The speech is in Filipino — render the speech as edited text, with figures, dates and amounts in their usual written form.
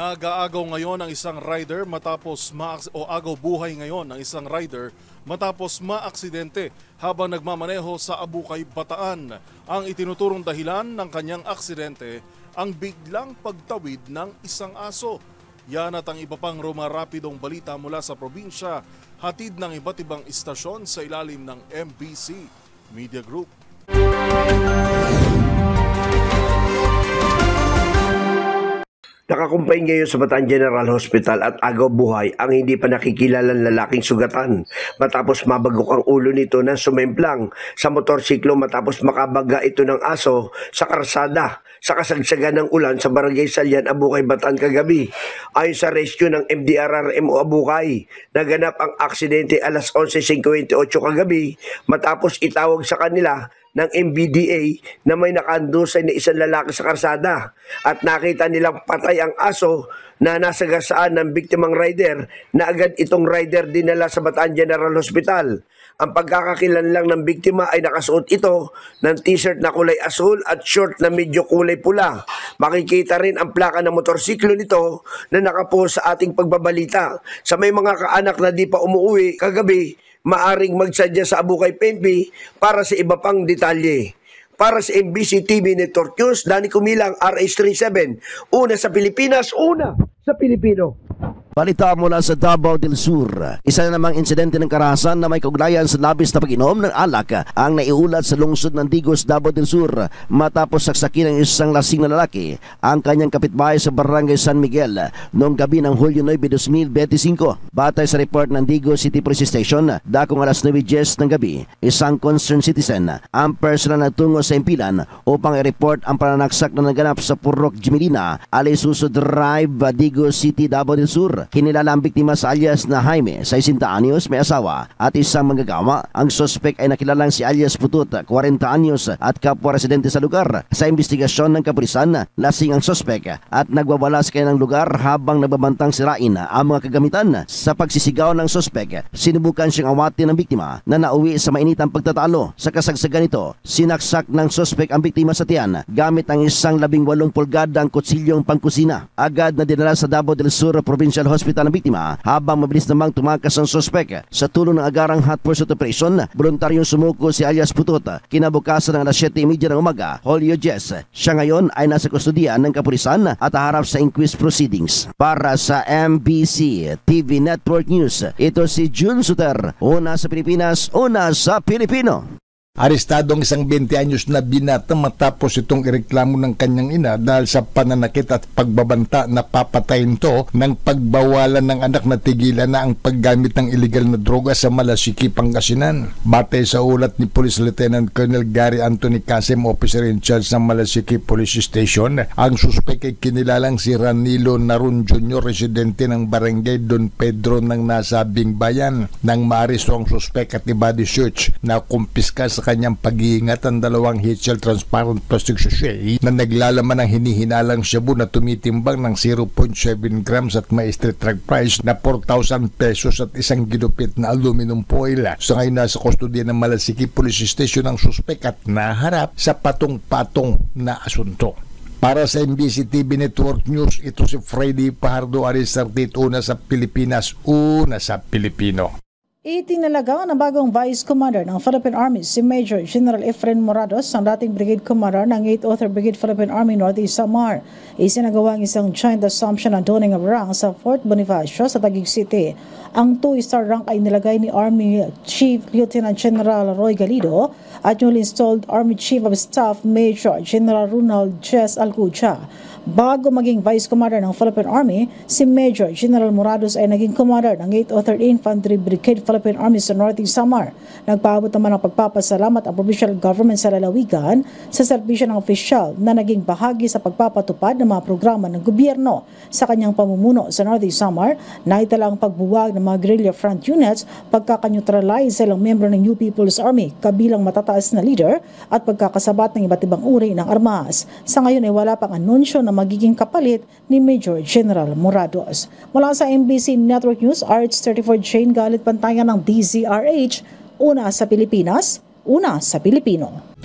Nag-aagaw ngayon ang isang rider matapos agaw buhay ngayon ng isang rider matapos maaksidente habang nagmamaneho sa Abukay, Bataan. Ang itinuturong dahilan ng kanyang aksidente ang biglang pagtawid ng isang aso. Yan at ang iba pang rumarapidong balita mula sa probinsya, hatid ng iba't ibang istasyon sa ilalim ng MBC Media Group. Nakakumpay ngayon sa Bataan General Hospital at agaw buhay ang hindi pa nakikilalang lalaking sugatan matapos mabagok ang ulo nito na sumemplang sa motorsiklo matapos makabaga ito ng aso sa karsada sa kasagsagan ng ulan sa Barangay Salyan, Abukay, Bataan kagabi. Ayon sa rescue ng MDRRMO Abukay, naganap ang aksidente alas 11:58 kagabi matapos itawag sa kanila ng MBDA na may nakandusay na isang lalaki sa karsada at nakita nilang patay ang aso na nasa gasaan ng biktimang rider na agad itong rider dinala sa Bataan General Hospital. Ang pagkakakilanlang ng biktima ay nakasuot ito ng t-shirt na kulay asul at short na medyo kulay pula. Makikita rin ang plaka ng motorsiklo nito na nakapost sa ating pagbabalita. Sa may mga kaanak na di pa umuwi kagabi, maaring magsadya sa Abukay PNP para sa iba pang detalye. Para sa MBC TV Network News, Danny Kumilang, RH37. Una sa Pilipinas, una sa Pilipino. Balita mula sa Davao del Sur. Isa na namang insidente ng karahasan na may kaugnayan sa labis na pag-inom ng alak ang naiulat sa lungsod ng Digos, Davao del Sur matapos saksakin ng isang lasing na lalaki ang kanyang kapitbahay sa Barangay San Miguel noong gabi ng Hulyo 9, 2025. Batay sa report ng Digos City Police Station, dakong alas 9:10 ng gabi, isang concerned citizen ang personal na tungo sa impilan upang i-report ang pananaksak na naganap sa Purok Jimelina, Alisuso Drive, Digos City, Davao del Sur. Kinilala ang biktima sa alias na Jaime, 60 anyos, may asawa at isang manggagawa. Ang suspect ay nakilalang si alias Putut, 40 anyos at kapwa residente sa lugar. Sa investigasyon ng kapulisan, lasing ang suspect at nagwawala sa kanilang lugar habang nagbabantang sirain ang mga kagamitan. Sa pagsisigaw ng suspect, sinubukan siyang awatin ng biktima na nauwi sa mainitang pagtatalo. Sa kasagsagan nito, sinaksak ng suspect ang biktima sa tiyan gamit ang isang 18 pulgadang kutsilyong pangkusina. Agad na dinala sa Davao del Sur Provincial Hospital ng biktima habang mabilis namang tumakas ang suspect. Sa tulong ng agarang hot pursuit operation, voluntaryong sumuko si alias Putut. Kinabukasan ng alas 7:30 ng umaga, Hulyo 10. Siya ngayon ay nasa kustodiyan ng kapulisan at haharap sa inquest proceedings. Para sa MBC TV Network News, ito si Jun Suter. Una sa Pilipinas, una sa Pilipino. Arestado ang isang 20 anyos na binata matapos itong ireklamo ng kanyang ina dahil sa pananakit at pagbabanta na papatayin to ng pagbawalan ng anak na tigilan na ang paggamit ng illegal na droga sa Malasiki, Pangasinan. Batay sa ulat ni Police Lieutenant Colonel Gary Anthony Casem, officer in charge ng Malasiki Police Station, ang suspek ay kinilalang si Ranilo Narun Jr., residente ng Barangay Don Pedro ng nasabing bayan. Nang maaresto ang suspek at i-body search na kumpiska sa kanyang pag-iingat ang dalawang HL transparent plastic sachet na naglalaman ng hinihinalang shabu na tumitimbang ng 0.7 grams at may street drug price na 4,000 pesos at isang ginupit na aluminum foil. Sa ngayon nasa kustodiya ng Malasiki Police Station ang suspek at naharap sa patong-patong na asunto. Para sa MBC TV Network News, ito si Freddy Pajardo, RH38, una sa Pilipinas, una sa Pilipino. Itinalaga ng bagong Vice Commander ng Philippine Army si Major General Efren Morados, ang dating Brigade Commander ng 8th Author Brigade Philippine Army Northeast Samar. Isinagawa ang isang joint assumption ng doning of rank sa Fort Bonifacio sa Taguig City. Ang 2-star rank ay nilagay ni Army Chief Lieutenant General Roy Galido at newly installed Army Chief of Staff Major General Ronald Ches Alcucha. Bago maging Vice Commander ng Philippine Army, si Major General Morados ay naging Commander ng 8th Author Infantry Brigade Philippine Army sa Northeast Samar. Nagpaabot naman ng pagpapasalamat ang provincial government sa lalawigan sa serbisyo ng opisyal na naging bahagi sa pagpapatupad ng mga programa ng gobyerno. Sa kanyang pamumuno sa Northeast Samar, naitala ang pagbuwag ng mga guerrilla front units, pagkakanyutralize sa ilang membro ng New People's Army, kabilang matataas na leader at pagkakasabat ng iba't ibang uri ng armas. Sa ngayon ay wala pang anunsyo na magiging kapalit ni Major General Morados. Mula sa MBC Network News, RH34 Jane Galit Pantayan ng DZRH, una sa Pilipinas, una sa Pilipino.